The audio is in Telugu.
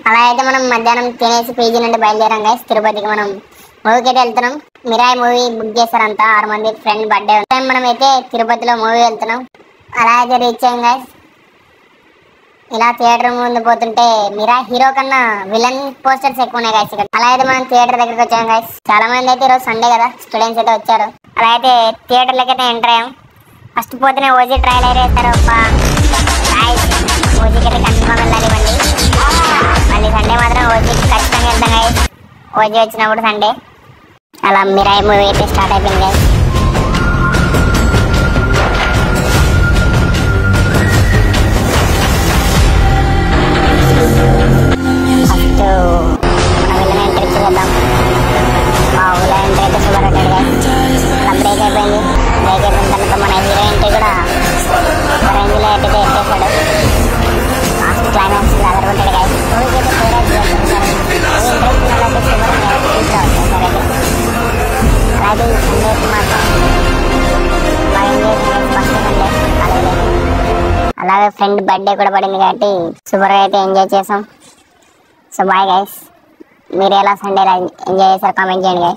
అలా అయితే మనం మధ్యాహ్నం తినేసి పీజీ నుండి బయలుదేరాం గైస్. తిరుపతికి మనం మూవీకి అయితే వెళ్తున్నాం. మిరాయి మూవీ బుక్ చేశారంతా 6 మంది ఫ్రెండ్ బర్త్డే. మనం అయితే తిరుపతిలో మూవీ వెళ్తున్నాం. అలా అయితే రీచ్ అయ్యాం గైస్. ఇలా థియేటర్ ముందు పోతుంటే మిరాయి హీరో కన్నా విలన్ పోస్టర్స్ ఎక్కువ ఉన్నాయి గైస్ ఇక్కడ. అలా అయితే మనం థియేటర్ దగ్గరికి వచ్చాం గైస్. చాలా మంది అయితే ఈరోజు సండే కదా, స్టూడెంట్స్ అయితే వచ్చారు. అలా అయితే థియేటర్లోకి అయితే ఎంటర్ అయ్యాం. ఫస్ట్ పోతేనే ఓజీ ట్రైలర్ వేస్తారు. ఓజీకి అయితే కన్ఫర్మ్ వెళ్ళాలి బండి. మళ్ళీ సండే మాత్రం ఓజీకి ఖచ్చితంగా వెళ్తాం గైస్. ఓజీ వచ్చినప్పుడు సండే. అలా మిరాయి మూవీ అయితే స్టార్ట్ అయిపోయింది గైస్. ఫస్ట్ మనం వెళ్ళిన ఎంట్రీ చూద్దాం. మా ఊళ్ళో ఎంట్రీ అయితే సూపర్ ఉంటాడు గైస్. అలా బ్రేక్ అయిపోయింది. బ్రేక్ అయిపోయిన తర్వాత మన హీరో ఎంట్రీ కూడా ఒక రేంజ్లో ఎట్టయితే ఎట్టేసాడు. లాస్ట్ క్లైమాక్స్ అదరుకుంటాడు గైస్. మూవీకి అయితే ఫేవరెట్ చేస్తారు. అలాగే ఈ సండే మాత్రం బాగా ఎంజాయ్ చేసి ఫస్ట్ సండే కాలేజీలో. అలాగే ఫ్రెండ్ బర్త్డే కూడా పడింది కాబట్టి సూపర్గా అయితే ఎంజాయ్ చేసాం. So bye guys. మీరు ఎలా సండేలా ఎంజాయ్ చేశారు కామెంట్ చేయండి గైస్.